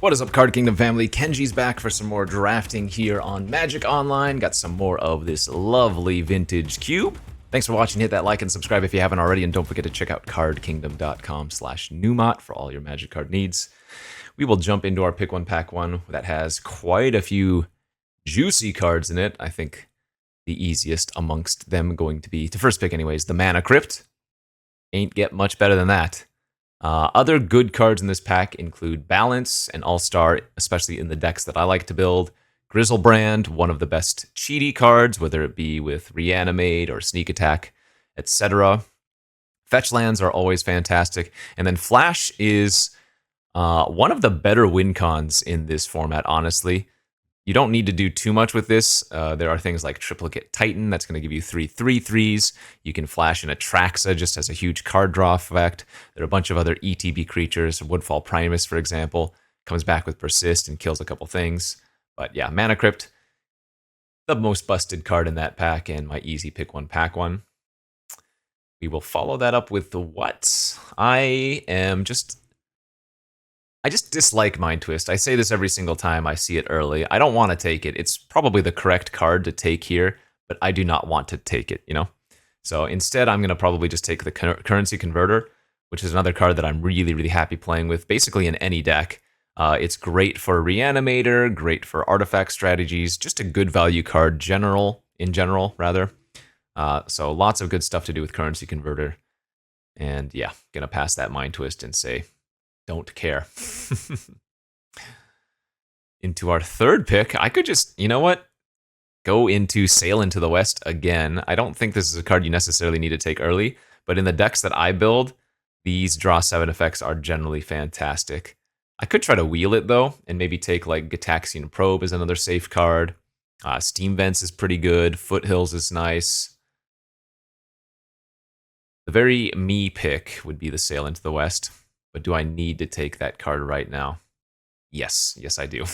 What is up, Card Kingdom family? Kenji's back for some more drafting here on Magic Online. Got some more of this lovely vintage cube. Thanks for watching. Hit that like and subscribe if you haven't already, and don't forget to check out cardkingdom.com/Numot for all your Magic card needs. We will jump into our pick one, pack one that has quite a few juicy cards in it. I think the easiest amongst them going to be, to first pick anyways, the Mana Crypt. Ain't get much better than that. Other good cards in this pack include Balance and All-Star, especially in the decks that I like to build. Grizzlebrand, one of the best cheaty cards, whether it be with Reanimate or Sneak Attack, etc. Fetch lands are always fantastic. And then Flash is one of the better win cons in this format, honestly. You don't need to do too much with this. There are things like Triplicate Titan, that's going to give you 3/3/3s. You can flash in Atraxa, just as a huge card draw effect. There are a bunch of other ETB creatures. Woodfall Primus, for example, comes back with Persist and kills a couple things. But yeah, Mana Crypt, the most busted card in that pack, and my easy pick one, pack one. We will follow that up with the what? I just dislike Mind Twist. I say this every single time I see it early. I don't want to take it. It's probably the correct card to take here, but I do not want to take it, you know? So instead, I'm going to probably just take the Currency Converter, which is another card that I'm really, really happy playing with, basically in any deck. It's great for Reanimator, great for artifact strategies, just a good value card in general, rather. So lots of good stuff to do with Currency Converter. And yeah, going to pass that Mind Twist and say, don't care. Into our third pick, I could just, you know what? Go into Sail into the West again. I don't think this is a card you necessarily need to take early, but in the decks that I build, these draw 7 effects are generally fantastic. I could try to wheel it, though, and maybe take, like, Gitaxian Probe as another safe card. Steam Vents is pretty good. Foothills is nice. The very me pick would be the Sail into the West. But do I need to take that card right now? Yes, I do.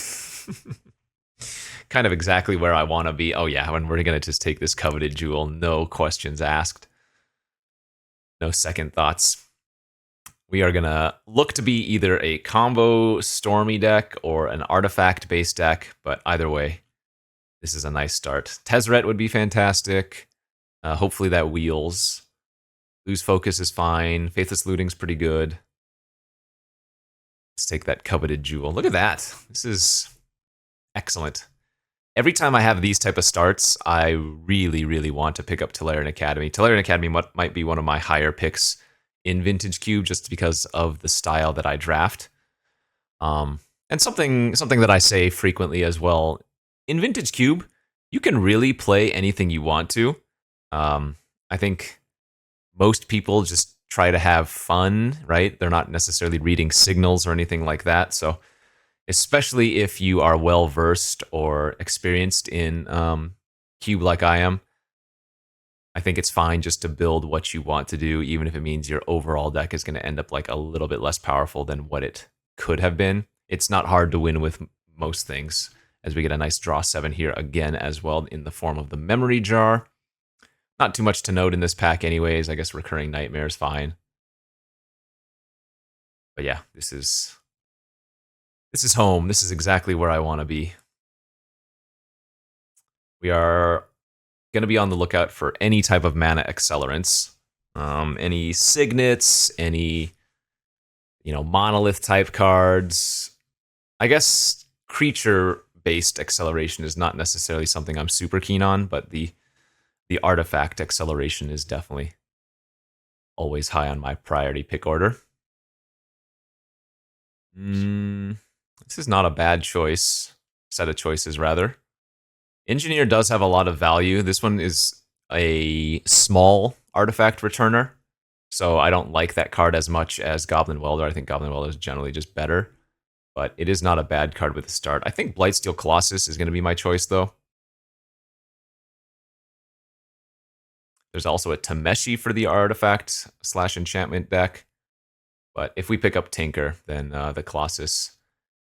Kind of exactly where I want to be. Oh yeah, when we're going to just take this coveted jewel, no questions asked. No second thoughts. We are going to look to be either a combo Stormy deck or an artifact-based deck, but either way, this is a nice start. Tezzeret would be fantastic. Hopefully that wheels. Lose Focus is fine. Faithless Looting's pretty good. Let's take that coveted jewel. Look at that. This is excellent. Every time I have these type of starts, I really, really want to pick up Tolarian Academy. Tolarian Academy might be one of my higher picks in Vintage Cube just because of the style that I draft. And something that I say frequently as well. In Vintage Cube, you can really play anything you want to. I think most people just try to have fun, right? They're not necessarily reading signals or anything like that. So especially if you are well-versed or experienced in Cube like I am, I think it's fine just to build what you want to do, even if it means your overall deck is going to end up like a little bit less powerful than what it could have been. It's not hard to win with most things, as we get a nice draw 7 here again as well in the form of the Memory Jar. Not too much to note in this pack anyways. I guess Recurring Nightmare is fine. But yeah, this is home. This is exactly where I want to be. We are going to be on the lookout for any type of mana accelerants. Any signets, any, monolith type cards. I guess creature-based acceleration is not necessarily something I'm super keen on, but the artifact acceleration is definitely always high on my priority pick order. This is not a bad set of choices, rather. Engineer does have a lot of value. This one is a small artifact returner, so I don't like that card as much as Goblin Welder. I think Goblin Welder is generally just better, but it is not a bad card with the start. I think Blightsteel Colossus is going to be my choice, though. There's also a Tameshi for the artifact / enchantment deck. But if we pick up Tinker, then the Colossus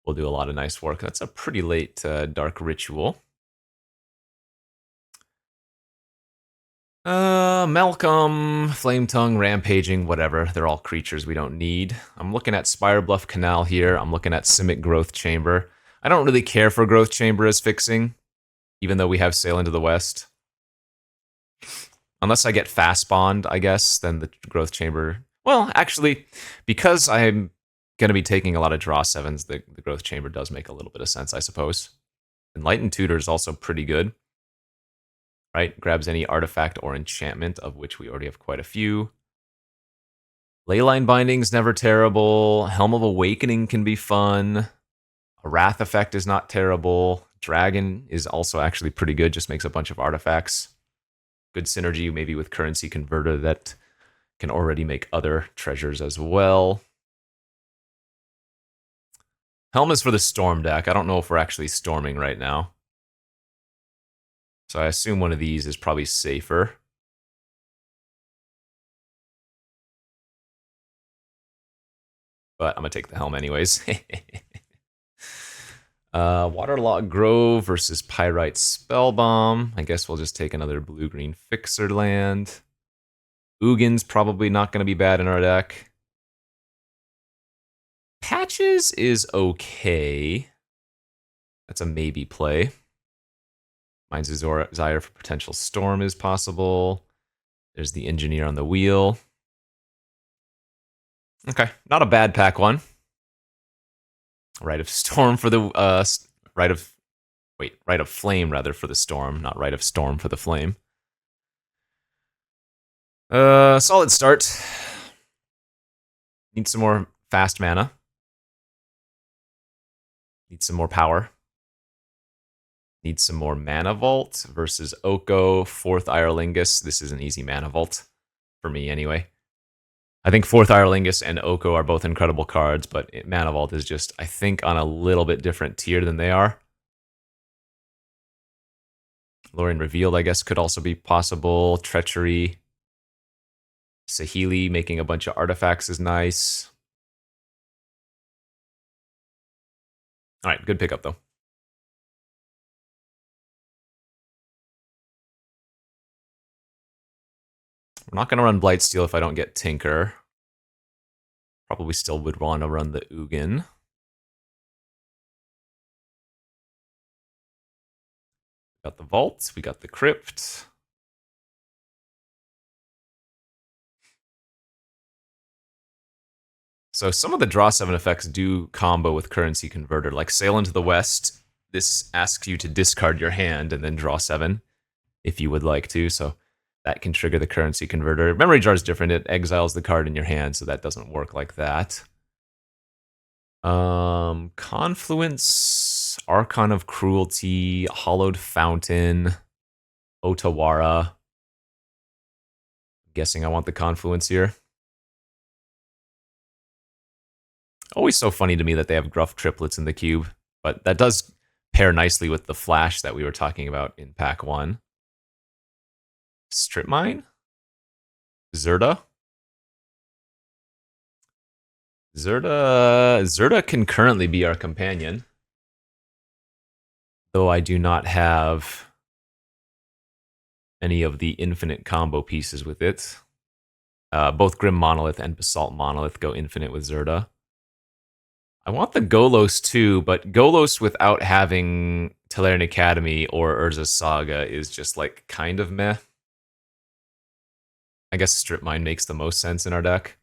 will do a lot of nice work. That's a pretty late Dark Ritual. Malcolm, Flame Tongue, Rampaging, whatever. They're all creatures we don't need. I'm looking at Spire Bluff Canal here. I'm looking at Simic Growth Chamber. I don't really care for Growth Chamber as fixing, even though we have Sail into the West. Unless I get fast spawned, I guess, then the Growth Chamber... Well, actually, because I'm going to be taking a lot of draw 7s, the Growth Chamber does make a little bit of sense, I suppose. Enlightened Tutor is also pretty good. Right? Grabs any artifact or enchantment, of which we already have quite a few. Leyline Binding's never terrible. Helm of Awakening can be fun. A Wrath effect is not terrible. Dragon is also actually pretty good, just makes a bunch of artifacts. Good synergy maybe with Currency Converter that can already make other treasures as well. Helm is for the Storm deck. I don't know if we're actually storming right now. So I assume one of these is probably safer. But I'm going to take the Helm anyways. Waterlogged Grove versus Pyrite Spellbomb. I guess we'll just take another blue-green Fixer land. Ugin's probably not going to be bad in our deck. Patches is okay. That's a maybe play. Mind's Desire for potential storm is possible. There's the Engineer on the wheel. Okay, not a bad pack one. Rite of Storm for the Rite of Flame rather for the Storm, not Rite of Storm for the Flame. Solid start. Need some more fast mana. Need some more power. Need some more Mana Vault versus Oko, 4th Irelingus. This is an easy Mana Vault. For me, anyway. I think 4th Irelingus and Oko are both incredible cards, but Mana Vault is just, I think, on a little bit different tier than they are. Lorien Revealed, I guess, could also be possible. Treachery. Saheeli making a bunch of artifacts is nice. Alright, good pickup, though. I'm not going to run Blightsteel if I don't get Tinker. Probably still would want to run the Ugin. Got the Vault, we got the Crypt. So some of the draw 7 effects do combo with Currency Converter, like Sail into the West. This asks you to discard your hand and then draw 7 if you would like to, so that can trigger the Currency Converter. Memory Jar is different. It exiles the card in your hand, so that doesn't work like that. Confluence, Archon of Cruelty, Hollowed Fountain, Otawara. I'm guessing I want the Confluence here. Always so funny to me that they have Gruff Triplets in the cube, but that does pair nicely with the Flash that we were talking about in pack 1. Strip Mine? Zerda? Zerda can currently be our companion. Though I do not have any of the infinite combo pieces with it. Both Grim Monolith and Basalt Monolith go infinite with Zerda. I want the Golos too, but Golos without having Tolarian Academy or Urza's Saga is just like kind of meh. I guess Strip Mine makes the most sense in our deck.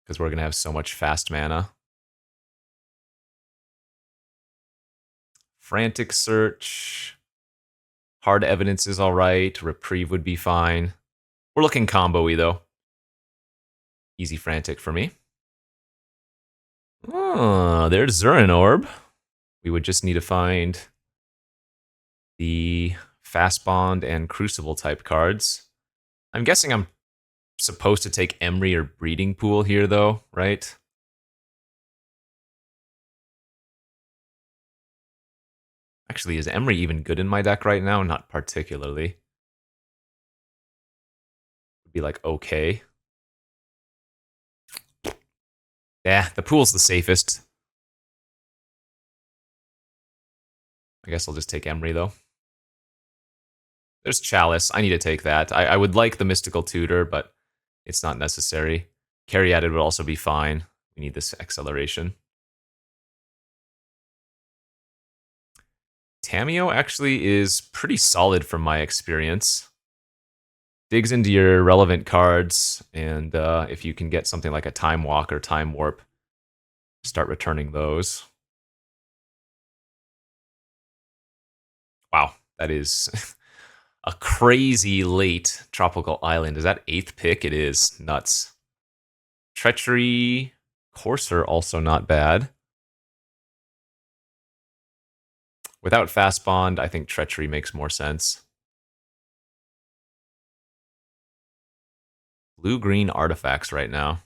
Because we're going to have so much fast mana. Frantic Search. Hard Evidence is alright. Reprieve would be fine. We're looking combo-y though. Easy Frantic for me. Oh, there's Zurin Orb. We would just need to find the Fast Bond and Crucible type cards. I'm guessing I'm supposed to take Emry or Breeding Pool here, though, right? Actually, is Emry even good in my deck right now? Not particularly. Would be like, okay. Yeah, the Pool's the safest. I guess I'll just take Emry, though. There's Chalice. I need to take that. I would like the Mystical Tutor, but it's not necessary. Caryatid would also be fine. We need this acceleration. Tamiyo actually is pretty solid from my experience. Digs into your relevant cards, and if you can get something like a Time Walk or Time Warp, start returning those. Wow, that is a crazy late Tropical Island. Is that 8th pick? It is. Nuts. Treachery, Courser, also not bad. Without Fast Bond, I think Treachery makes more sense. Blue-green artifacts right now.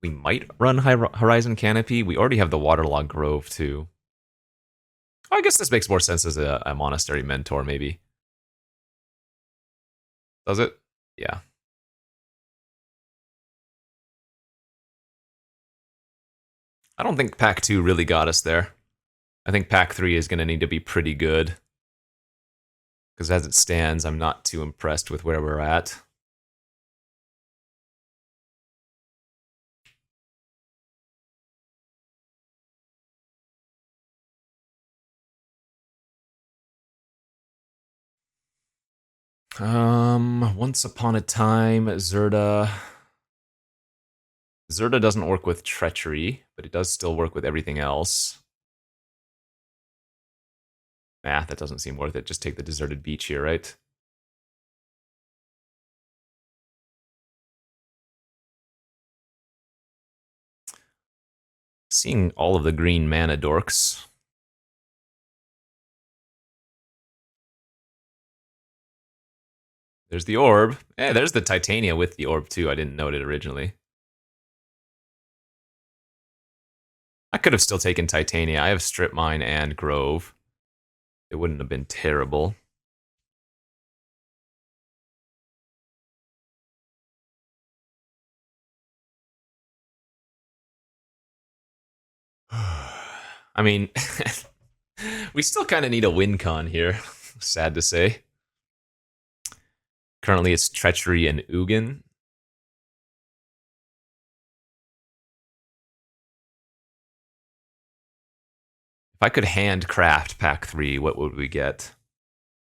We might run Horizon Canopy. We already have the Waterlogged Grove, too. Oh, I guess this makes more sense as a Monastery Mentor, maybe. Does it? Yeah. I don't think Pack 2 really got us there. I think Pack 3 is going to need to be pretty good. Because as it stands, I'm not too impressed with where we're at. Once upon a time, Zerda doesn't work with Treachery, but it does still work with everything else. Nah, that doesn't seem worth it. Just take the Deserted Beach here, right? Seeing all of the green mana dorks. There's the orb. There's the Titania with the orb, too. I didn't note it originally. I could have still taken Titania. I have Strip Mine and Grove. It wouldn't have been terrible. I mean, we still kind of need a win con here. Sad to say. Currently, it's Treachery and Ugin. If I could handcraft Pack 3, what would we get?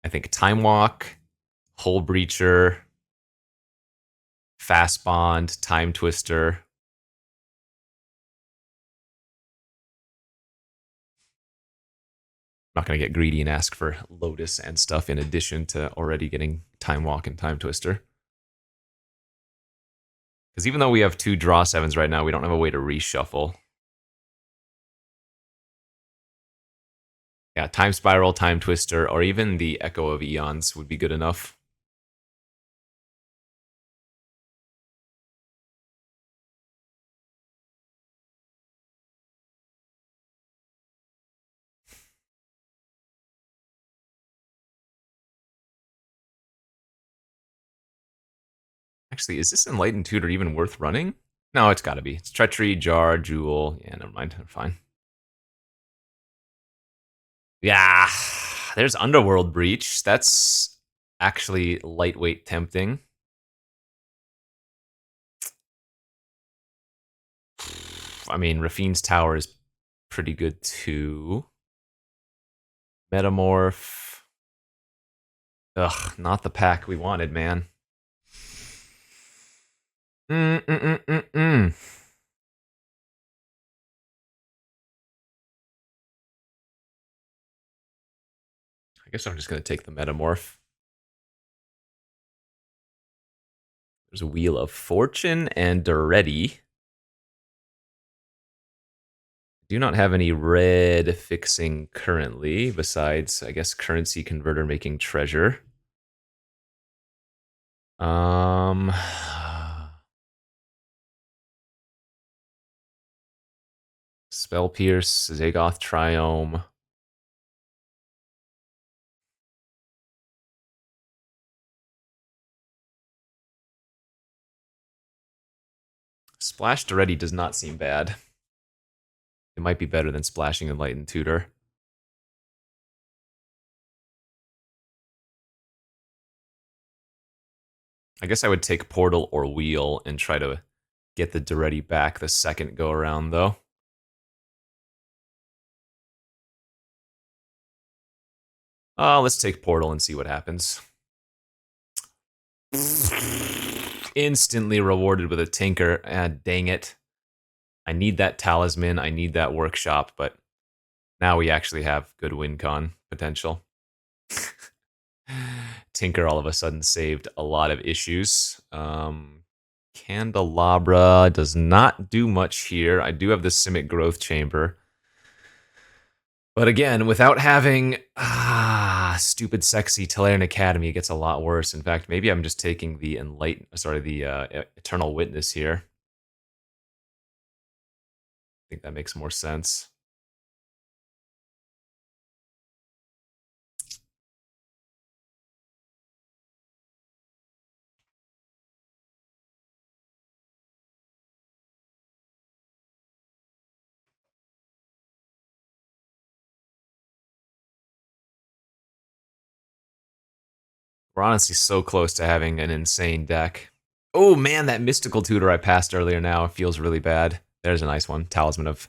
I think Time Walk, Hull Breacher, Fast Bond, Time Twister. I'm not going to get greedy and ask for Lotus and stuff in addition to already getting Time Walk and Time Twister. Because even though we have 2 draw 7s right now, we don't have a way to reshuffle. Yeah, Time Spiral, Time Twister, or even the Echo of Eons would be good enough. Actually, is this Enlightened Tutor even worth running? No, it's gotta be. It's Treachery, Jar, Jewel. Yeah, never mind. I'm fine. Yeah, there's Underworld Breach. That's actually lightweight tempting. I mean, Rafine's Tower is pretty good too. Metamorph. Ugh, not the pack we wanted, man. I guess I'm just gonna take the Metamorph. There's a Wheel of Fortune and Duretti. Do not have any red fixing currently, besides, I guess, Currency Converter making treasure. Spell Pierce, Zagoth Triome. Splash Duretti does not seem bad. It might be better than splashing Enlightened Tutor. I guess I would take Portal or Wheel and try to get the Duretti back the second go around, though. Let's take Portal and see what happens. Instantly rewarded with a Tinker. Dang it. I need that Talisman. I need that Workshop, but now we actually have good win con potential. Tinker all of a sudden saved a lot of issues. Candelabra does not do much here. I do have the Simic Growth Chamber. But again, without having stupid, sexy Tolarian Academy, it gets a lot worse. In fact, maybe I'm just taking the Eternal Witness here. I think that makes more sense. We're honestly so close to having an insane deck. Oh man, that Mystical Tutor I passed earlier now feels really bad. There's a nice one. Talisman of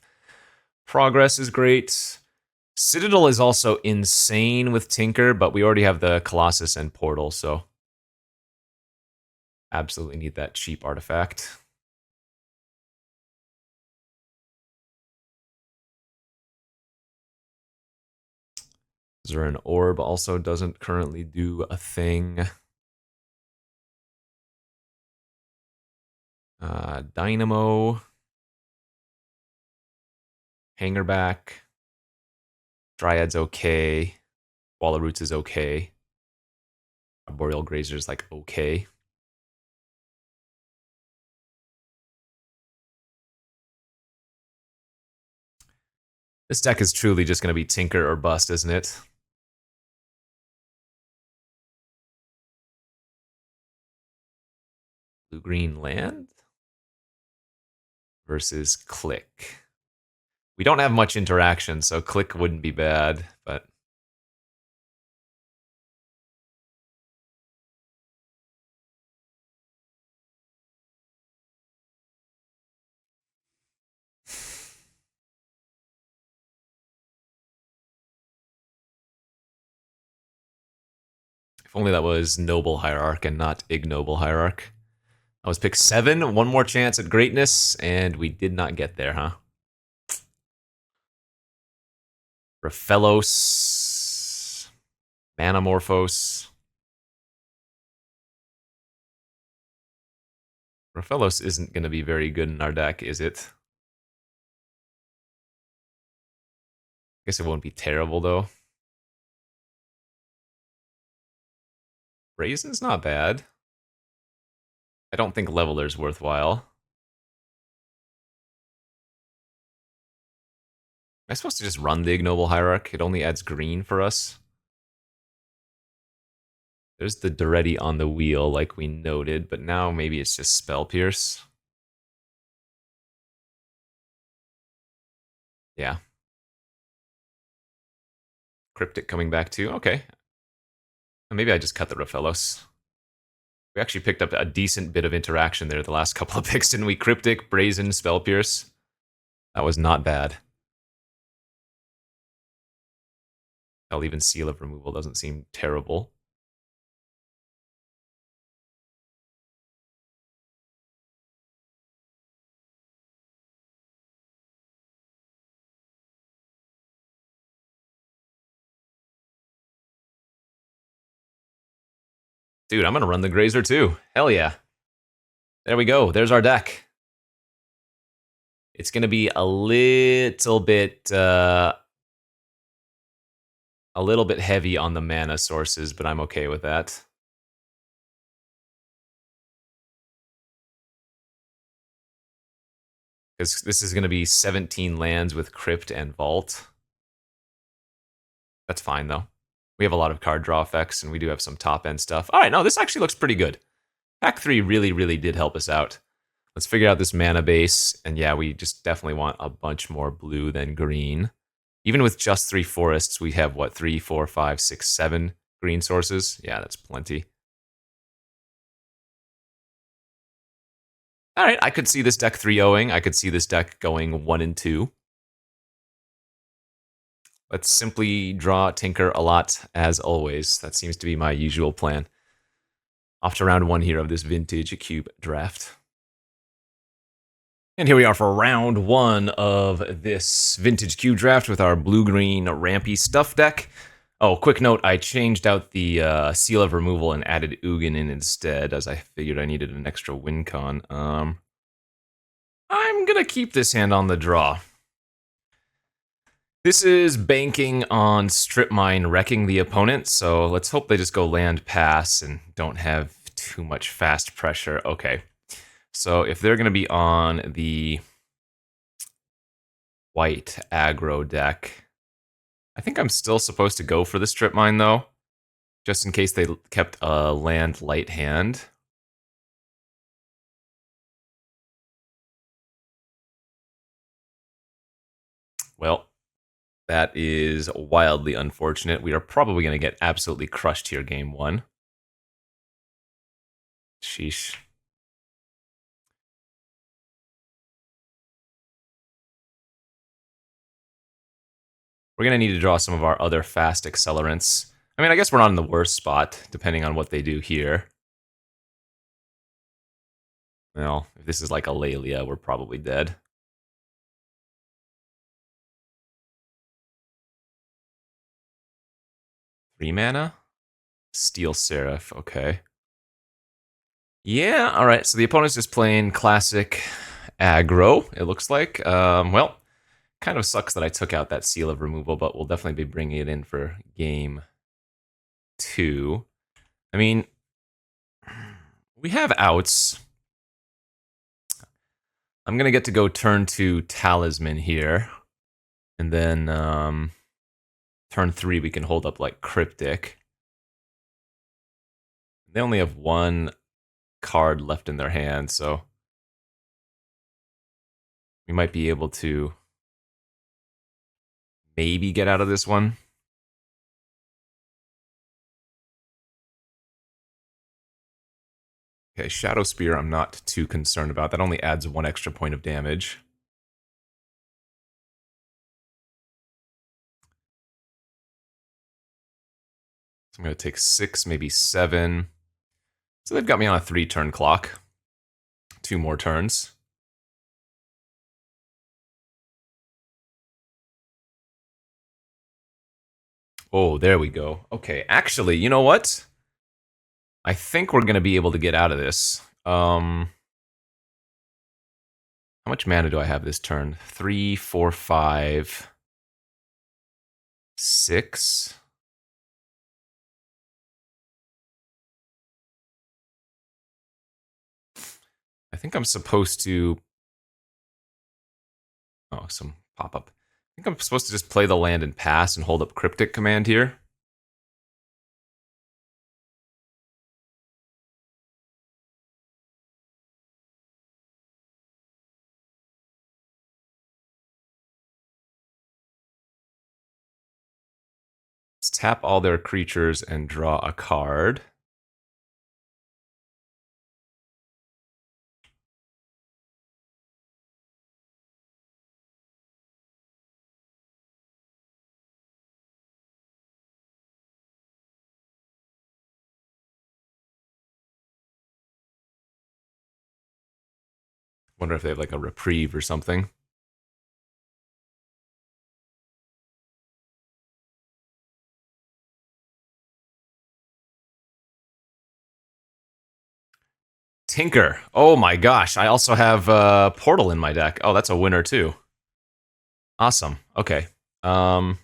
Progress is great. Citadel is also insane with Tinker, but we already have the Colossus and Portal, so absolutely need that cheap artifact. Is there an Orb also doesn't currently do a thing. Dynamo. Hangerback. Dryad's okay. Wall of Roots is okay. Arboreal Grazer's like okay. This deck is truly just going to be Tinker or Bust, isn't it? Blue-green land versus Click. We don't have much interaction, so Click wouldn't be bad, but... If only that was Noble Hierarch and not Ignoble Hierarch. That was pick 7, one more chance at greatness, and we did not get there, huh? Raphelos. Manamorphose. Raphelos isn't going to be very good in our deck, is it? I guess it won't be terrible, though. Brazen's not bad. I don't think Leveler's worthwhile. Am I supposed to just run the Ignoble Hierarch? It only adds green for us. There's the Duretti on the wheel, like we noted, but now maybe it's just Spell Pierce. Yeah. Cryptic coming back too. Okay. Maybe I just cut the Raphelos. We actually picked up a decent bit of interaction there the last couple of picks, didn't we? Cryptic, Brazen, Spell Pierce. That was not bad. Hell, even Seal of Removal doesn't seem terrible. Dude, I'm going to run the Grazer too. Hell yeah. There we go. There's our deck. It's going to be a little bit heavy on the mana sources, but I'm okay with that. Because this is going to be 17 lands with Crypt and Vault. That's fine, though. We have a lot of card draw effects, and we do have some top-end stuff. All right, no, this actually looks pretty good. Pack 3 really, really did help us out. Let's figure out this mana base. And yeah, we just definitely want a bunch more blue than green. Even with just 3 forests, we have, what, 3, 4, 5, 6, 7 green sources? Yeah, that's plenty. All right, I could see this deck 3-0ing. I could see this deck going 1 and 2. Let's simply draw Tinker a lot, as always. That seems to be my usual plan. Off to round 1 here of this Vintage Cube draft. And here we are for round 1 of this Vintage Cube draft with our blue-green Rampy Stuff deck. Oh, quick note, I changed out the Seal of Removal and added Ugin in instead, as I figured I needed an extra win con. I'm gonna keep this hand on the draw. This is banking on Strip Mine wrecking the opponent, so let's hope they just go land pass and don't have too much fast pressure. Okay, so if they're gonna be on the white aggro deck, I think I'm still supposed to go for the Strip Mine though, just in case they kept a land light hand. Well, that is wildly unfortunate. We are probably going to get absolutely crushed here game 1. Sheesh. We're going to need to draw some of our other fast accelerants. I mean, I guess we're not in the worst spot, depending on what they do here. Well, if this is like a Lelia, we're probably dead. Three mana? Steel Seraph, okay. Yeah, alright, so the opponent's just playing classic aggro, it looks like. Well, kind of sucks that I took out that Seal of Removal, but we'll definitely be bringing it in for game 2. I mean, we have outs. I'm going to get to go turn 2 Talisman here. And then turn 3 we can hold up like Cryptic. They only have 1 card left in their hand, so we might be able to maybe get out of this one. Okay, Shadow Spear I'm not too concerned about. That only adds 1 extra point of damage. So I'm going to take 6, maybe 7. So they've got me on a 3-turn clock. 2 more turns. Oh, there we go. Okay, actually, you know what? I think we're going to be able to get out of this. How much mana do I have this turn? 3, 4, 5, 6. I think I'm supposed to... Oh, some pop-up. I think I'm supposed to just play the land and pass and hold up Cryptic Command here. Let's tap all their creatures and draw a card. Wonder if they have like a reprieve or something. Tinker. Oh my gosh, I also have Portal in my deck. Oh, that's a winner too. Awesome. Okay. So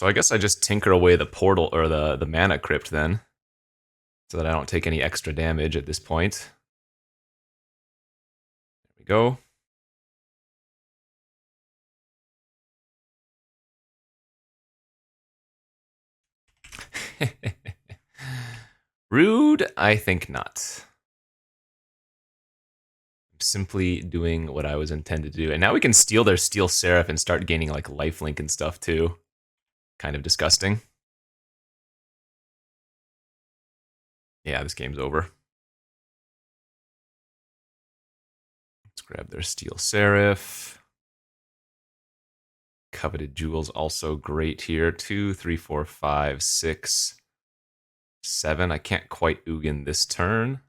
I guess I just tinker away the portal or the mana crypt then, so that I don't take any extra damage at this point. There we go. Rude? I think not. simply doing what I was intended to do. And now we can steal their Steel Seraph and start gaining like lifelink and stuff too. Kind of disgusting. Yeah, this game's over. Let's grab their Steel Seraph. Coveted Jewels also great here. 2, 3, 4, 5, 6, 7. I can't quite Ugin this turn.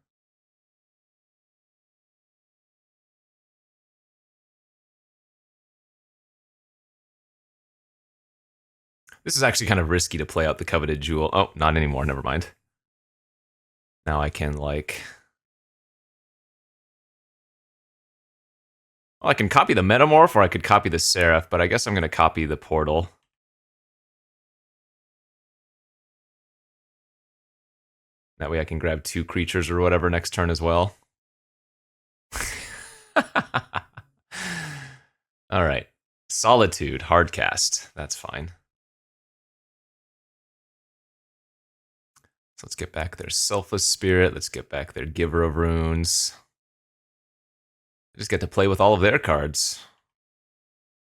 This is actually kind of risky to play out the Coveted Jewel. Oh, not anymore. Never mind. Now I can, like... Well, I can copy the Metamorph, or I could copy the Seraph, but I guess I'm going to copy the Portal. That way I can grab 2 creatures or whatever next turn as well. Alright. Solitude, hardcast. That's fine. So let's get back their Selfless Spirit. Let's get back their Giver of Runes. I just get to play with all of their cards.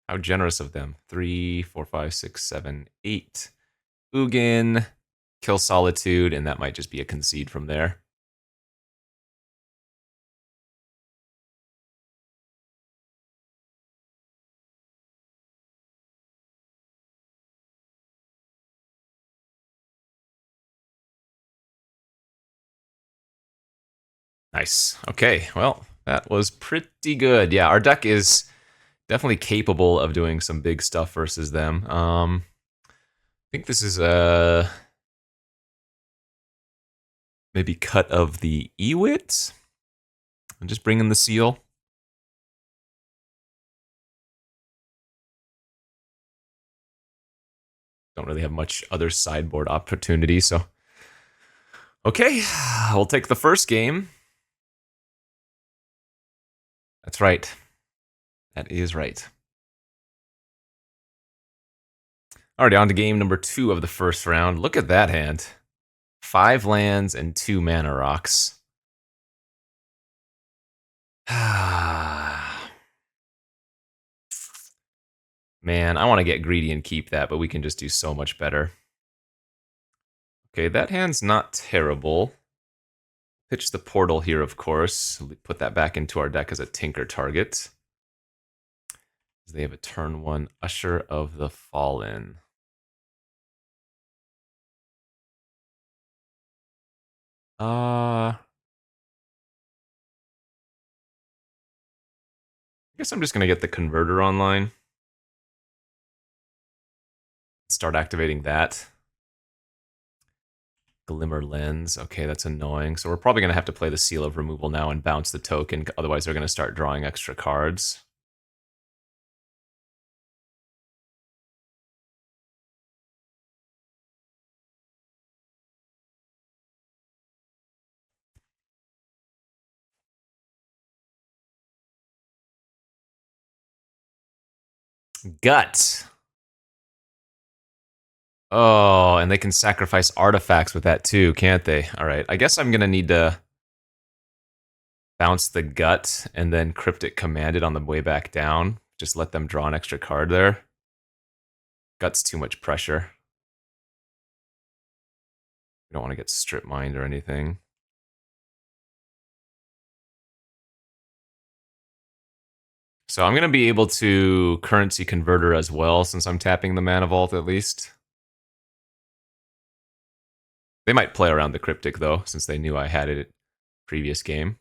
How generous of them. 3, 4, 5, 6, 7, 8. Ugin, kill Solitude, and that might just be a concede from there. Nice. Okay, well, that was pretty good. Yeah, our deck is definitely capable of doing some big stuff versus them. I think this is a maybe cut of the Ewit. I'm just bringing the seal. Don't really have much other sideboard opportunity, so okay, we'll take the first game. That's right. That is right. Already on to game number 2 of the first round. Look at that hand. 5 lands and 2 mana rocks. Man, I want to get greedy and keep that, but we can just do so much better. Okay, that hand's not terrible. Pitch the Portal here, of course. Put that back into our deck as a Tinker target. They have a turn 1 Usher of the Fallen. I guess I'm just going to get the Converter online. Start activating that. Glimmer Lens. Okay, that's annoying. So we're probably going to have to play the Seal of Removal now and bounce the token. Otherwise, they're going to start drawing extra cards. Gut. Oh, and they can sacrifice artifacts with that too, can't they? All right, I guess I'm going to need to bounce the Gut and then Cryptic Command it on the way back down. Just let them draw an extra card there. Gut's too much pressure. We don't want to get strip mined or anything. So I'm going to be able to Currency Converter as well, since I'm tapping the Mana Vault at least. They might play around the Cryptic, though, since they knew I had it previous game.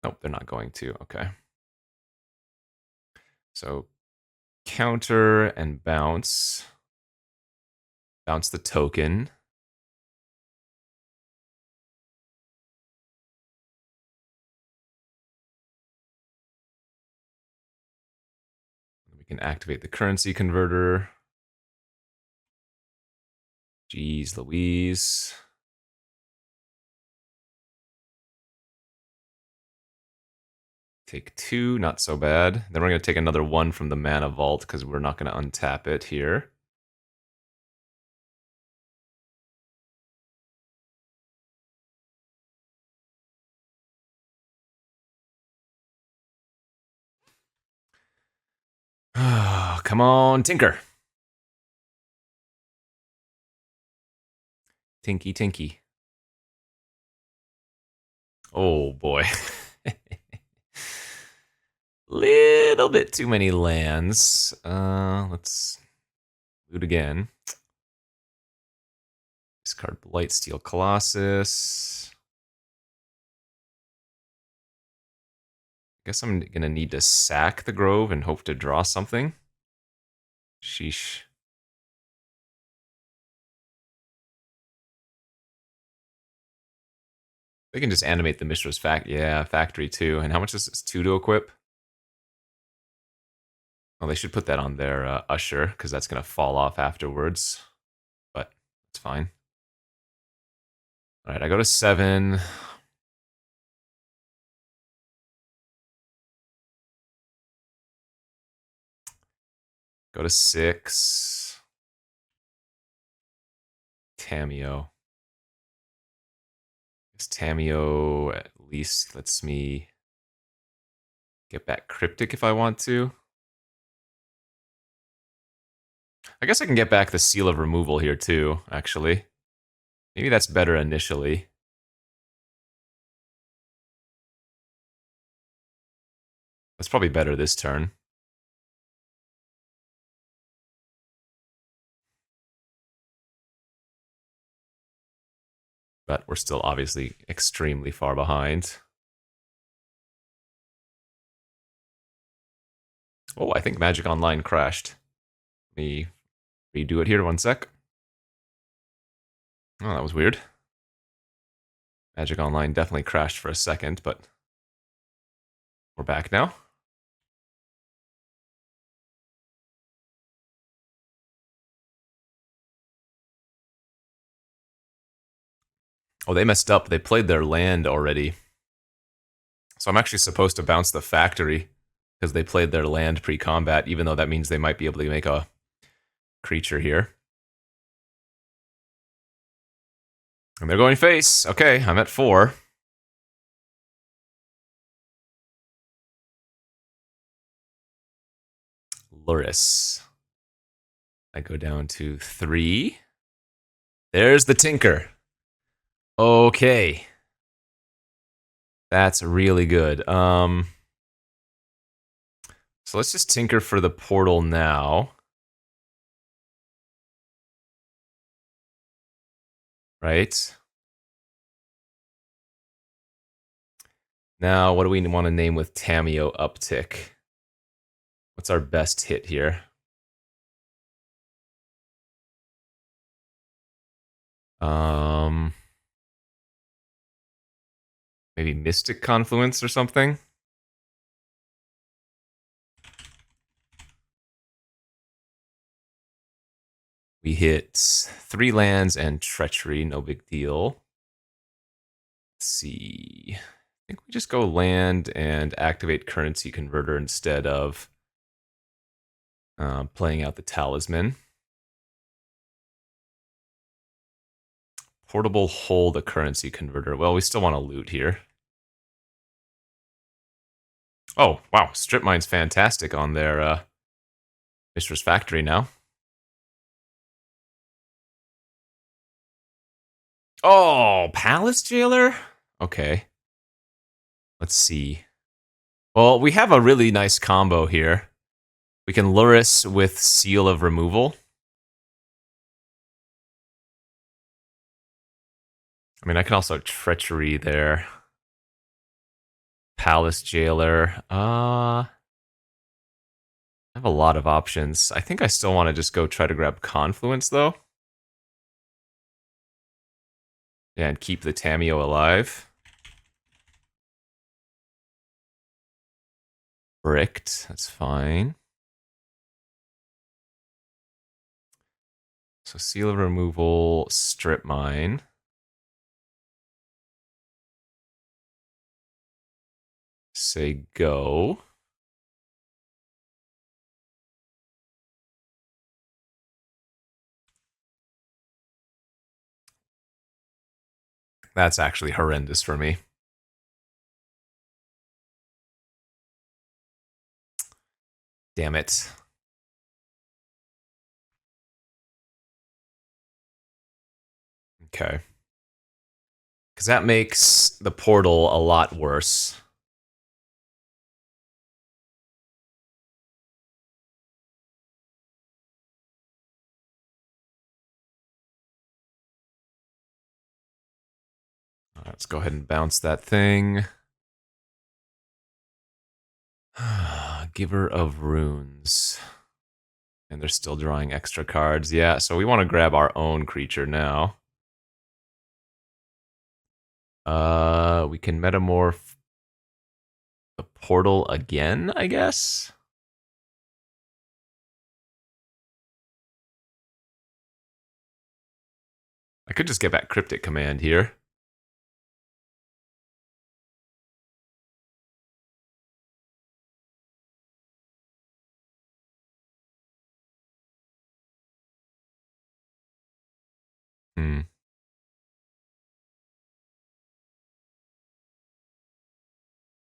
Nope, they're not going to. Okay. So counter and bounce. Bounce the token. We can activate the Currency Converter. Jeez Louise. Take 2, not so bad. Then we're going to take another 1 from the Mana Vault because we're not going to untap it here. come on, Tinker. Tinky, tinky. Oh boy. Little bit too many lands. Let's loot again. Discard Blightsteel Colossus. Guess I'm gonna need to sack the Grove and hope to draw something. Sheesh. They can just animate the Mishra's factory too. And how much is this? 2 to equip? Well, they should put that on their Usher, because that's going to fall off afterwards. But it's fine. Alright, I go to 7. Go to 6. Tamiyo. This Tamiyo at least lets me get back Cryptic if I want to. I guess I can get back the Seal of Removal here too, actually. Maybe that's better initially. That's probably better this turn. But we're still obviously extremely far behind. Oh, I think Magic Online crashed. Let me redo it here, 1 sec. Oh, that was weird. Magic Online definitely crashed for a second, but we're back now. Oh, they messed up. They played their land already. So I'm actually supposed to bounce the factory because they played their land pre-combat, even though that means they might be able to make a creature here. And they're going face. Okay, I'm at 4. Luris. I go down to 3. There's the Tinker. Okay. That's really good. So let's just tinker for the portal now. Right? Now, what do we want to name with Tamiyo Uptick? What's our best hit here? Maybe Mystic Confluence or something? We hit 3 lands and Treachery, no big deal. Let's see. I think we just go land and activate Currency Converter instead of playing out the Talisman. Portable hold a Currency Converter. Well, we still want to loot here. Oh, wow. Strip Mine's fantastic on their Mishra's Factory now. Oh, Palace Jailer? Okay. Let's see. Well, we have a really nice combo here. We can Luris with Seal of Removal. I mean, I can also Treachery there. Palace Jailer. I have a lot of options. I think I still want to just go try to grab Confluence, though. Yeah, and keep the Tamiyo alive. Bricked, that's fine. So Seal of Removal, Strip Mine. Say go. That's actually horrendous for me. Damn it. Okay. Because that makes the portal a lot worse. Let's go ahead and bounce that thing. Giver of Runes. And they're still drawing extra cards. Yeah, so we want to grab our own creature now. We can metamorph the portal again, I guess? I could just get back Cryptic Command here.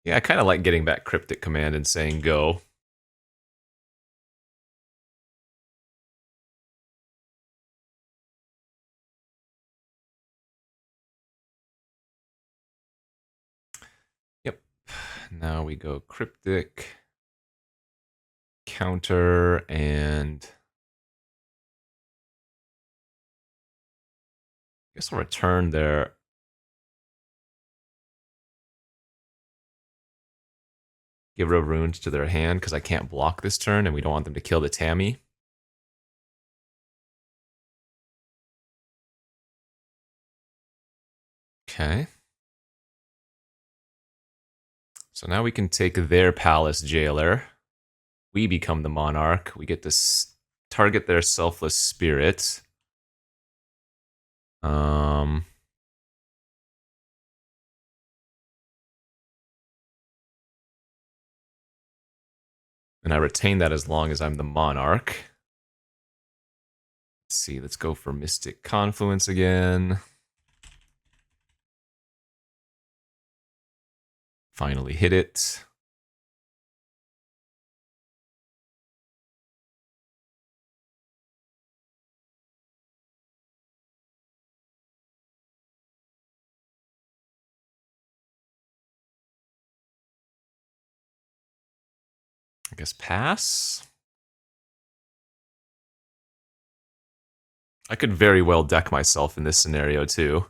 Yeah, I kind of like getting back Cryptic Command and saying go. Yep. Now we go Cryptic, counter, and I guess I'll return their Giver of Runes to their hand because I can't block this turn and we don't want them to kill the Tammy. Okay. So now we can take their Palace Jailer. We become the Monarch. We get to target their Selfless Spirit. And I retain that as long as I'm the Monarch. Let's see, let's go for Mystic Confluence again. Finally hit it. I guess pass. I could very well deck myself in this scenario too.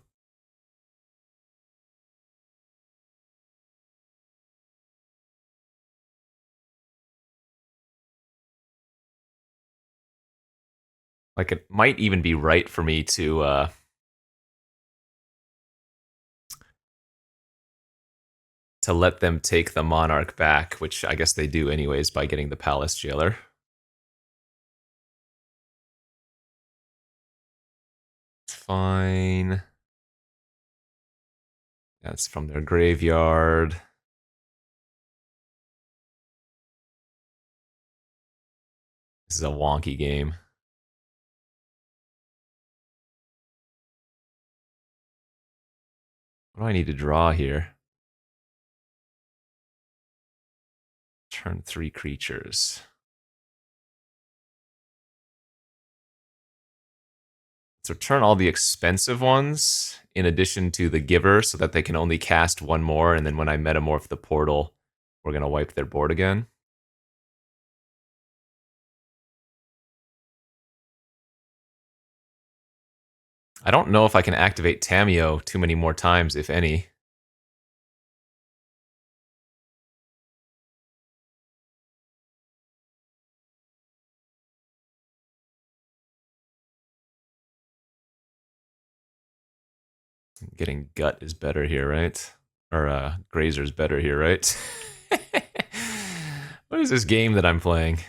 Like, it might even be right for me to let them take the Monarch back, which I guess they do anyways by getting the Palace Jailer. Fine. That's from their graveyard. This is a wonky game. What do I need to draw here? Turn 3 creatures. So turn all the expensive ones in addition to the Giver so that they can only cast one more, and then when I metamorph the portal, we're going to wipe their board again. I don't know if I can activate Tamiyo too many more times, if any. Getting Gut is better here, right? Or Grazer's better here, right? What is this game that I'm playing?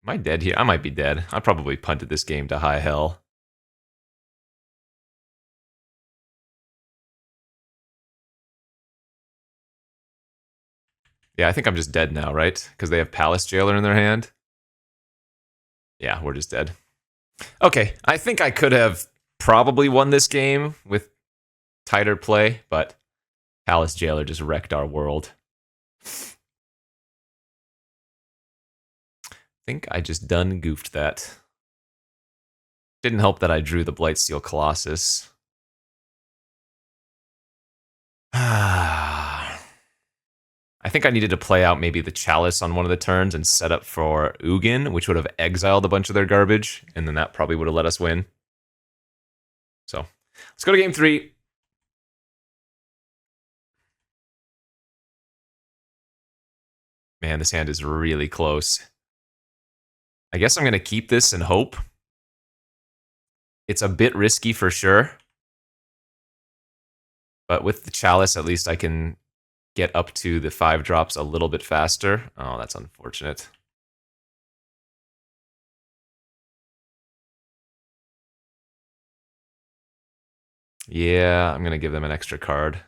Am I dead here? I might be dead. I probably punted this game to high hell. Yeah, I think I'm just dead now, right? Because they have Palace Jailer in their hand. Yeah, we're just dead. Okay, I think I could have probably won this game with tighter play, but Palace Jailer just wrecked our world. I think I just done goofed that. Didn't help that I drew the Blightsteel Colossus. I think I needed to play out maybe the Chalice on one of the turns and set up for Ugin, which would have exiled a bunch of their garbage, and then that probably would have let us win. So, let's go to game 3. Man, this hand is really close. I guess I'm going to keep this and hope. It's a bit risky for sure. But with the Chalice, at least I can get up to the 5 drops a little bit faster. Oh, that's unfortunate. Yeah, I'm going to give them an extra card.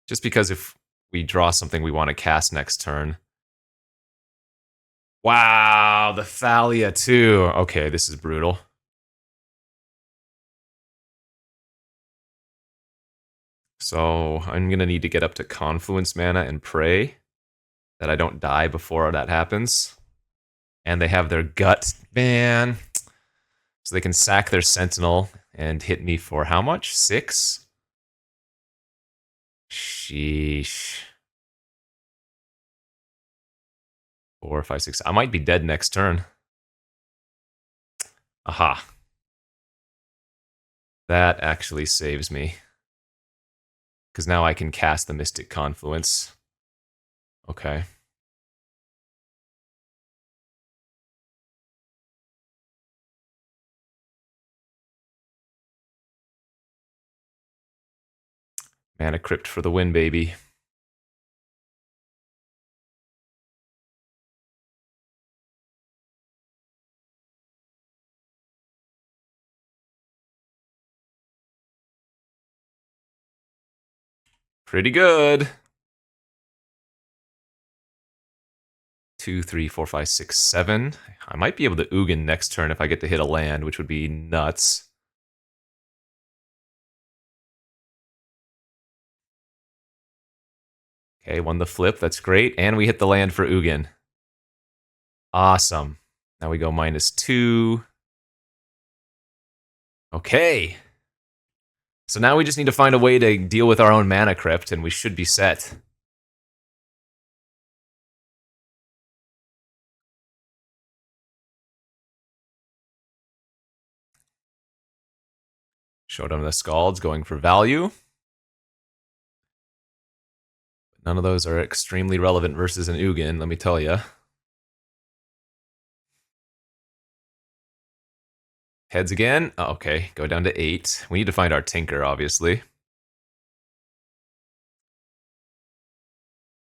Just because if we draw something we want to cast next turn. Wow, the Thalia too. Okay, this is brutal. So I'm going to need to get up to Confluence mana and pray that I don't die before that happens. And they have their gut, man. So they can sack their Sentinel and hit me for how much? 6? Sheesh. 4, 5, 6. I might be dead next turn. Aha. That actually saves me. Because now I can cast the Mystic Confluence. Okay. Mana Crypt for the win, baby. Pretty good. 2, 3, 4, 5, 6, 7. I might be able to Ugin next turn if I get to hit a land, which would be nuts. Okay, won the flip. That's great. And we hit the land for Ugin. Awesome. Now we go -2. Okay. So now we just need to find a way to deal with our own Mana Crypt, and we should be set. Showdown of the Scalds going for value. None of those are extremely relevant versus an Ugin, let me tell you. Heads again. Oh, okay, go down to 8. We need to find our Tinker, obviously.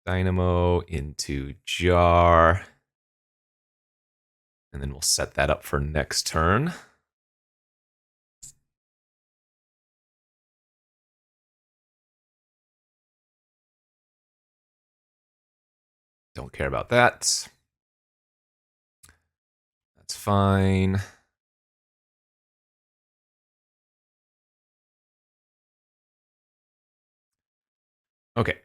Dynamo into Jar. And then we'll set that up for next turn. Don't care about that. That's fine. Okay.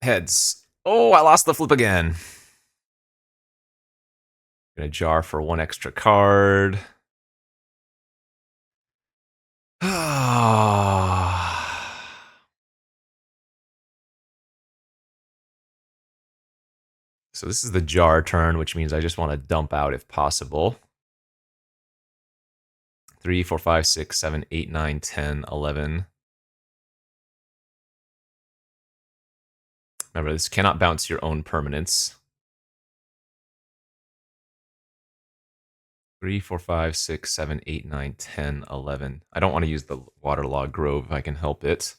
Heads. Oh, I lost the flip again. Gonna jar for 1 extra card. So this is the jar turn, which means I just want to dump out if possible. 3, 4, 5, 6, 7, 8, 9, 10, 11. Remember, this cannot bounce your own permanents. 3, 4, 5, 6, 7, 8, 9, 10, 11. I don't want to use the Waterlogged Grove if I can help it.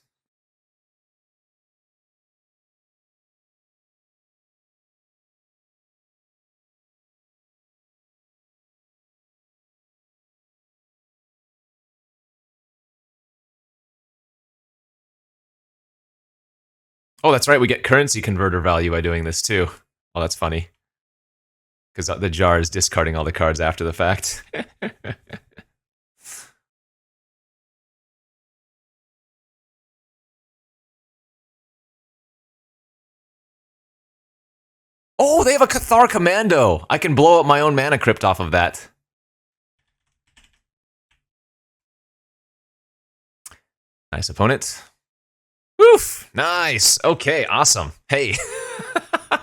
Oh, that's right, we get currency converter value by doing this too. Oh, that's funny. Because the jar is discarding all the cards after the fact. Oh, they have a Cathar Commando. I can blow up my own mana crypt off of that. Nice opponent. Woof! Nice. Okay, awesome. Hey.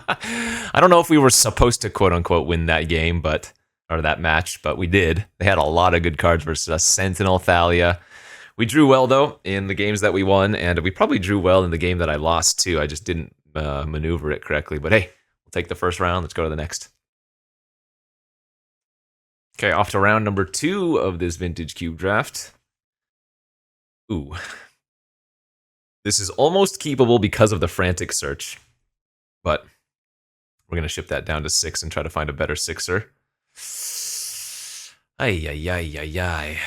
I don't know if we were supposed to quote-unquote win that game, or that match, but we did. They had a lot of good cards versus us. Sentinel, Thalia. We drew well, though, in the games that we won, and we probably drew well in the game that I lost, too. I just didn't maneuver it correctly. But hey, we'll take the first round. Let's go to the next. Okay, off to round number 2 of this Vintage Cube draft. Ooh. This is almost keepable because of the frantic search. But we're going to ship that down to 6 and try to find a better 6er. Ay, ay, ay, ay, ay.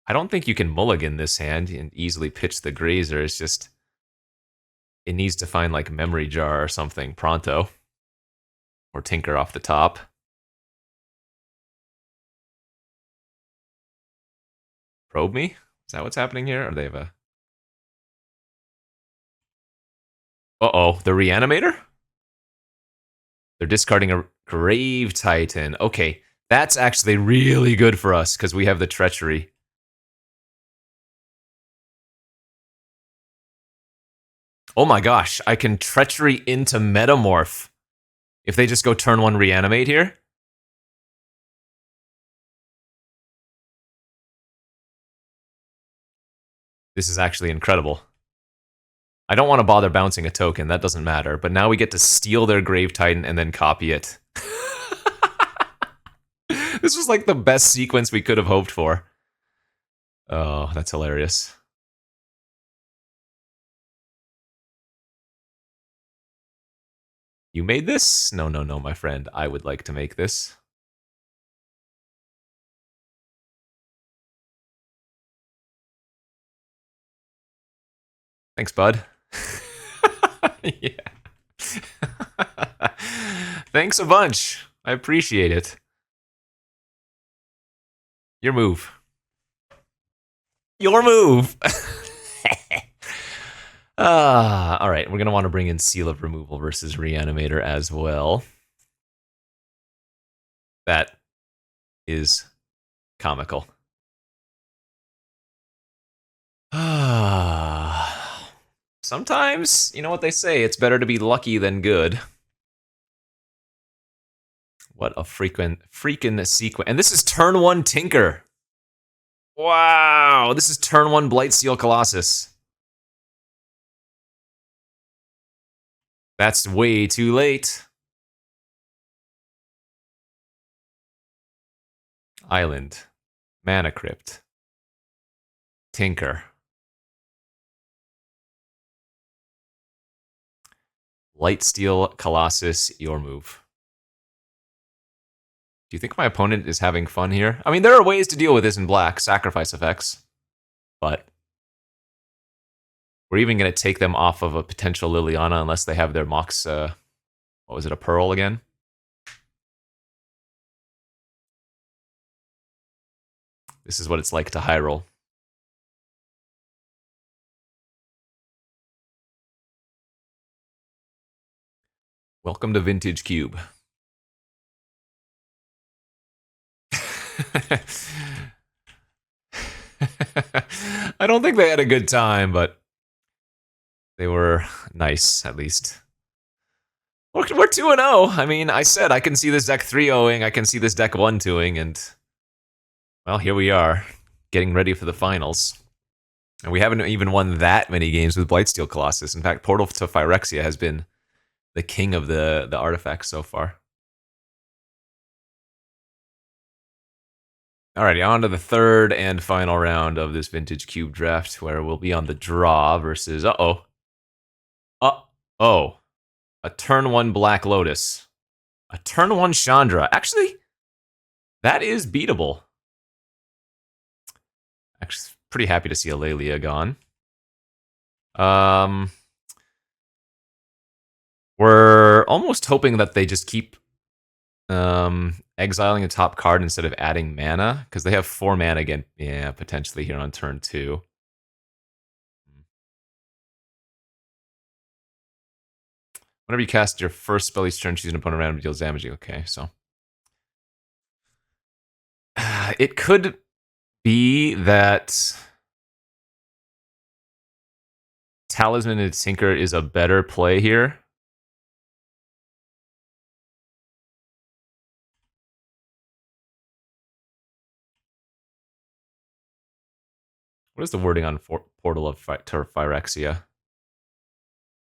I don't think you can mulligan this hand and easily pitch the Grazer. It's just, it needs to find like Memory Jar or something pronto. Or Tinker off the top. Probe me? Is that what's happening here? Or they have a... Uh-oh, the Reanimator? They're discarding a Grave Titan. Okay, that's actually really good for us because we have the Treachery. Oh my gosh, I can Treachery into Metamorph. If they just go turn 1 Reanimate here. This is actually incredible. I don't want to bother bouncing a token, that doesn't matter. But now we get to steal their Grave Titan and then copy it. This was like the best sequence we could have hoped for. Oh, that's hilarious. You made this? No, no, no, my friend. I would like to make this. Thanks, bud. Yeah. Thanks a bunch. I appreciate it. Your move. Your move! All right, we're going to want to bring in Seal of Removal versus Reanimator as well. That is comical. Sometimes, you know what they say, it's better to be lucky than good. What a freaking sequence. And this is turn 1 Tinker. Wow, this is turn 1 Blightsteel Colossus. That's way too late. Island. Mana Crypt. Tinker. Blightsteel Colossus, your move. Do you think my opponent is having fun here? I mean, there are ways to deal with this in black, sacrifice effects. But we're even going to take them off of a potential Liliana unless they have their Mox, what was it, a Pearl again? This is what it's like to high roll. Welcome to Vintage Cube. I don't think they had a good time, but they were nice, at least. We're 2-0. I mean, I said I can see this deck 3-0ing, I can see this deck 1-2ing, and... well, here we are, getting ready for the finals. And we haven't even won that many games with Blightsteel Colossus. In fact, Portal to Phyrexia has been the king of the artifacts so far. Alrighty, on to the third and final round of this Vintage Cube draft, where we'll be on the draw versus... Uh-oh. Uh-oh. A turn 1 Black Lotus. A turn 1 Chandra. Actually, that is beatable. Actually, pretty happy to see Alelia gone. We're almost hoping that they just keep exiling a top card instead of adding mana, because they have 4 mana again. Yeah, potentially here on turn 2. Whenever you cast your first spell each turn, choose an opponent random deals damage. Okay, so it could be that Talisman and Tinker is a better play here. What is the wording on Portal of Phyrexia?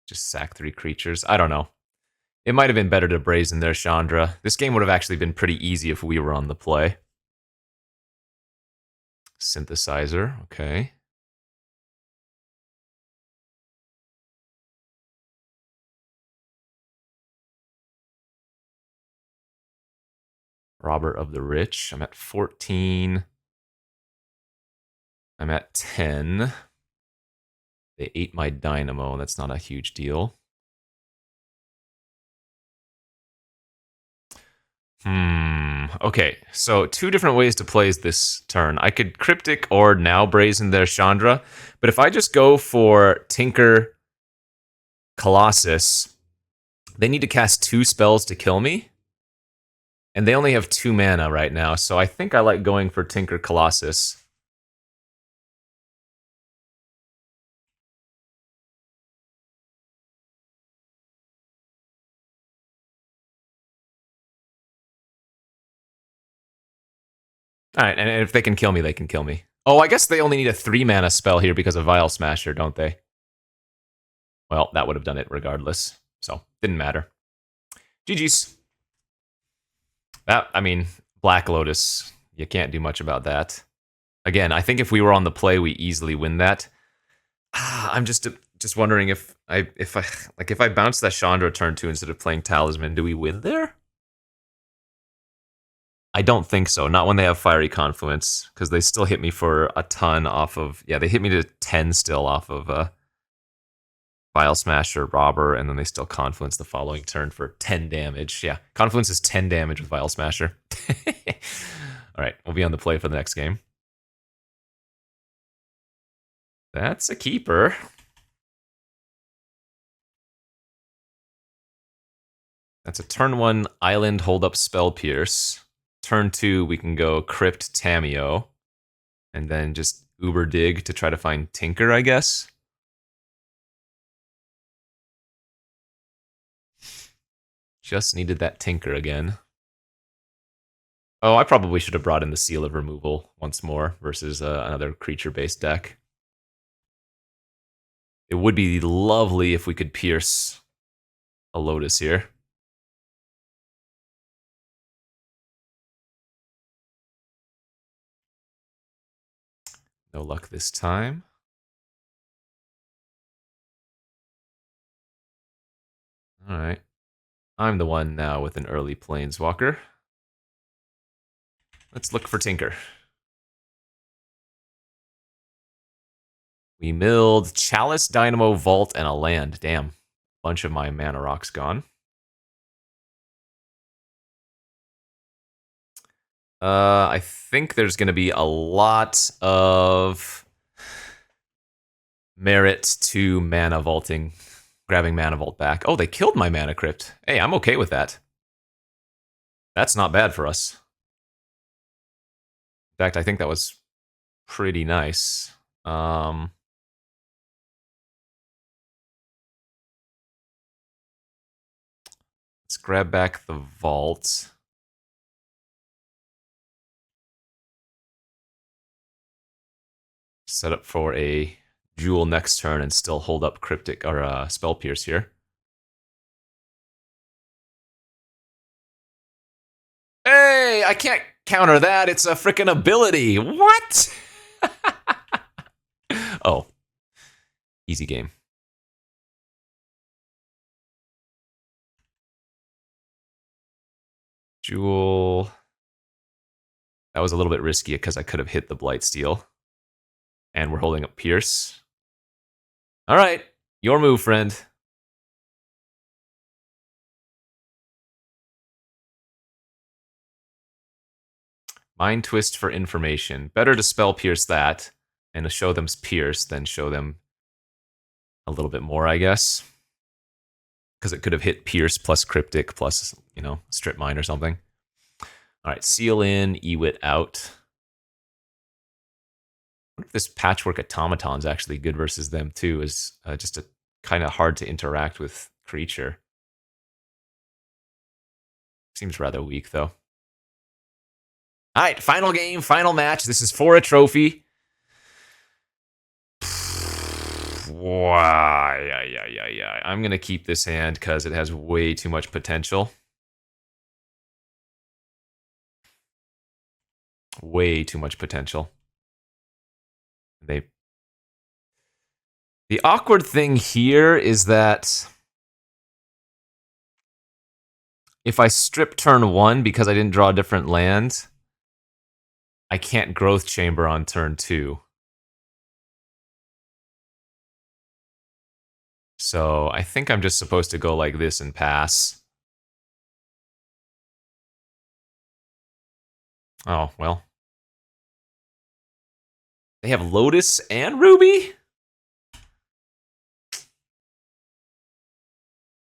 Just sack 3 creatures? I don't know. It might have been better to brazen their Chandra. This game would have actually been pretty easy if we were on the play. Synthesizer, okay. Robber of the Rich. I'm at 14. I'm at 10. They ate my Dynamo. That's not a huge deal. Okay, so 2 different ways to play this turn. I could Cryptic or now brazen their Chandra, but if I just go for Tinker Colossus, they need to cast 2 spells to kill me, and they only have 2 mana right now, so I think I like going for Tinker Colossus. Alright, and if they can kill me, they can kill me. Oh, I guess they only need a 3 mana spell here because of Vial Smasher, don't they? Well, that would have done it regardless, so didn't matter. GG's. That, I mean, Black Lotus, you can't do much about that. Again, I think if we were on the play, we easily win that. I'm just wondering if I bounce that Chandra turn 2 instead of playing Talisman, do we win there? I don't think so. Not when they have Fiery Confluence, because they still hit me for a ton off of... Yeah, they hit me to 10 still off of Vial Smasher, Robber, and then they still Confluence the following turn for 10 damage. Yeah, Confluence is 10 damage with Vial Smasher. Alright, we'll be on the play for the next game. That's a keeper. That's a turn 1 Island Hold Up Spell Pierce. Turn 2, we can go Crypt Tameo, and then just Uber Dig to try to find Tinker, I guess. Just needed that Tinker again. Oh, I probably should have brought in the Seal of Removal once more versus another creature-based deck. It would be lovely if we could pierce a Lotus here. No luck this time. Alright. I'm the one now with an early Planeswalker. Let's look for Tinker. We milled Chalice, Dynamo, Vault, and a land. Damn. Bunch of my mana rocks gone. I think there's going to be a lot of merit to mana vaulting, grabbing mana vault back. Oh, they killed my mana crypt. Hey, I'm okay with that. That's not bad for us. In fact, I think that was pretty nice. Let's grab back the vault. Set up for a Jewel next turn and still hold up Cryptic or Spell Pierce here. Hey, I can't counter that. It's a freaking ability. What? Oh. Easy game. Jewel. That was a little bit risky because I could have hit the Blightsteel. And we're holding up Pierce. All right, your move, friend. Mind Twist for information. Better to Spell Pierce that and to show them Pierce than show them a little bit more, I guess. because it could have hit Pierce plus Cryptic plus, you know, Strip Mine or something. All right, Seal in, Ewit out. I wonder if this Patchwork Automaton's actually good versus them too. Is just a kind of hard to interact with creature. Seems rather weak though. All right, final game, final match. This is for a trophy. Yeah. I'm going to keep this hand because it has way too much potential. Way too much potential. The awkward thing here is that if I strip turn 1 because I didn't draw a different land, I can't Growth Chamber on turn 2. So I think I'm just supposed to go like this and pass. Oh, well. They have Lotus and Ruby?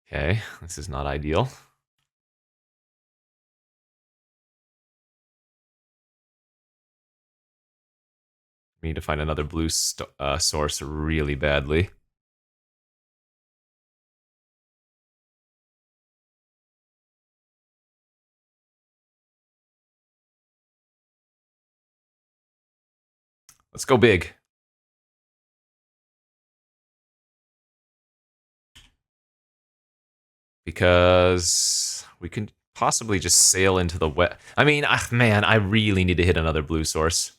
Okay, this is not ideal. We need to find another blue source really badly. Let's go big. Because we can possibly just sail into the wet. I mean, man, I really need to hit another blue source.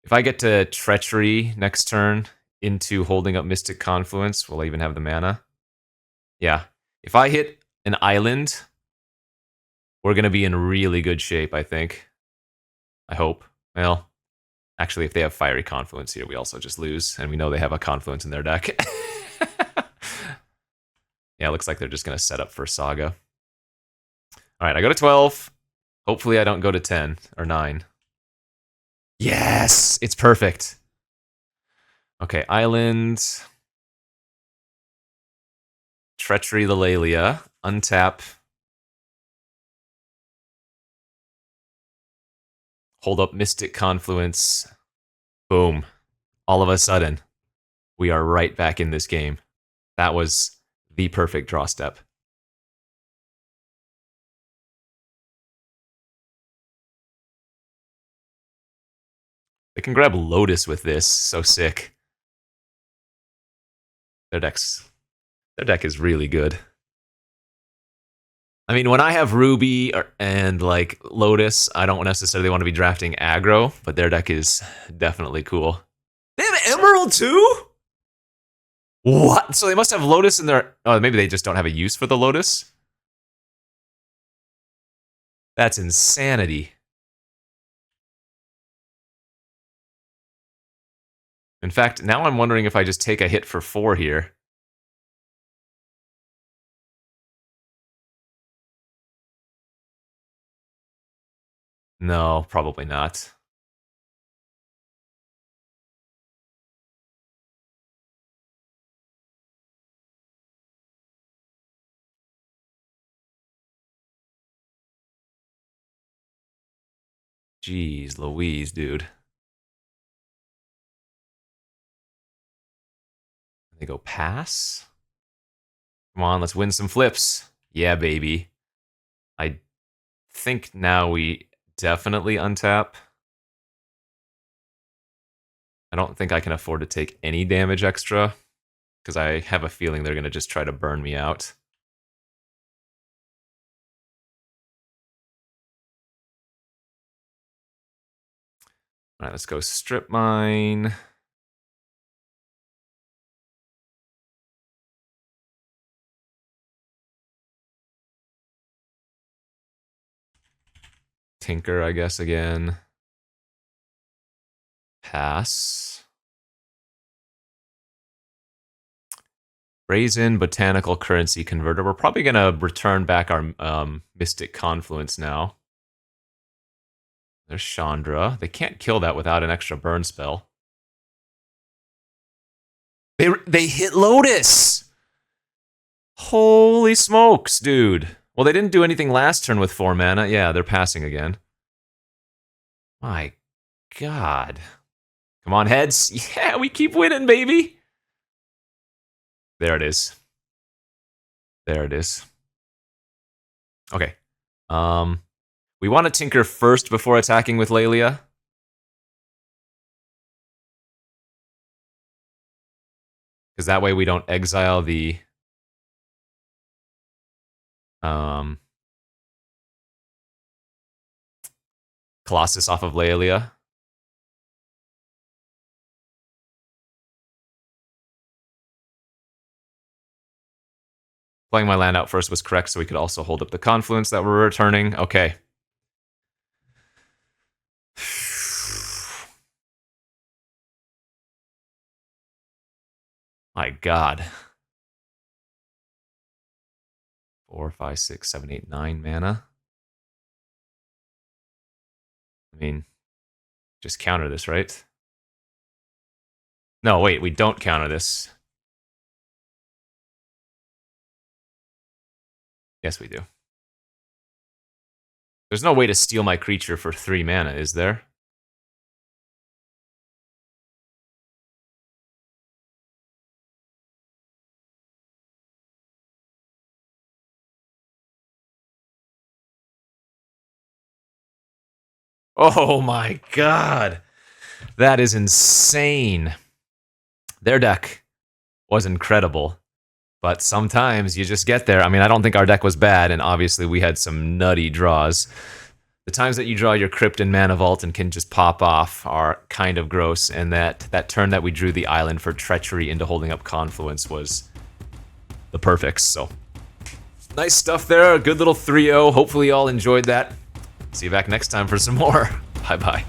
If I get to Treachery next turn into holding up Mystic Confluence, will I even have the mana? Yeah. If I hit an island, we're going to be in really good shape, I think. I hope. Well, actually, if they have Fiery Confluence here, we also just lose. And we know they have a Confluence in their deck. Yeah, it looks like they're just going to set up for Saga. All right, I go to 12. Hopefully I don't go to 10 or 9. Yes! It's perfect. Okay, Island. Treachery the Lelia. Untap. Hold up Mystic Confluence. Boom. All of a sudden, we are right back in this game. That was the perfect draw step. They can grab Lotus with this. So sick. Their deck is really good. I mean, when I have Ruby and like Lotus, I don't necessarily want to be drafting aggro, but their deck is definitely cool. They have Emerald too? What? So they must have Lotus in their... Oh, maybe they just don't have a use for the Lotus? That's insanity. In fact, now I'm wondering if I just take a hit for 4 here. No, probably not. Jeez Louise, dude. They go pass? Come on, let's win some flips. Yeah, baby. I think now we definitely untap. I don't think I can afford to take any damage extra, because I have a feeling they're going to just try to burn me out. All right, let's go Strip Mine. Tinker, I guess, again. Pass. Brazen Botanical Currency Converter. We're probably going to return back our Mystic Confluence now. There's Chandra. They can't kill that without an extra burn spell. They hit Lotus! Holy smokes, dude. Well, they didn't do anything last turn with 4 mana. Yeah, they're passing again. My God. Come on, heads. Yeah, we keep winning, baby. There it is. There it is. Okay. We want to tinker first before attacking with Lelia. Because that way we don't exile the Colossus off of Lelia. Playing my land out first was correct, so we could also hold up the Confluence that we're returning. Okay. My God. 4, 5, 6, 7, 8, 9 mana. I mean, just counter this, right? No, wait, we don't counter this. Yes, we do. There's no way to steal my creature for 3 mana, is there? Oh my God. That is insane. Their deck was incredible, but sometimes you just get there. I mean, I don't think our deck was bad, and obviously we had some nutty draws. The times that you draw your Crypt and Mana Vault and can just pop off are kind of gross, and that turn that we drew the island for Treachery into holding up Confluence was the perfects, so. Nice stuff there, a good little 3-0. Hopefully you all enjoyed that. See you back next time for some more. Bye-bye.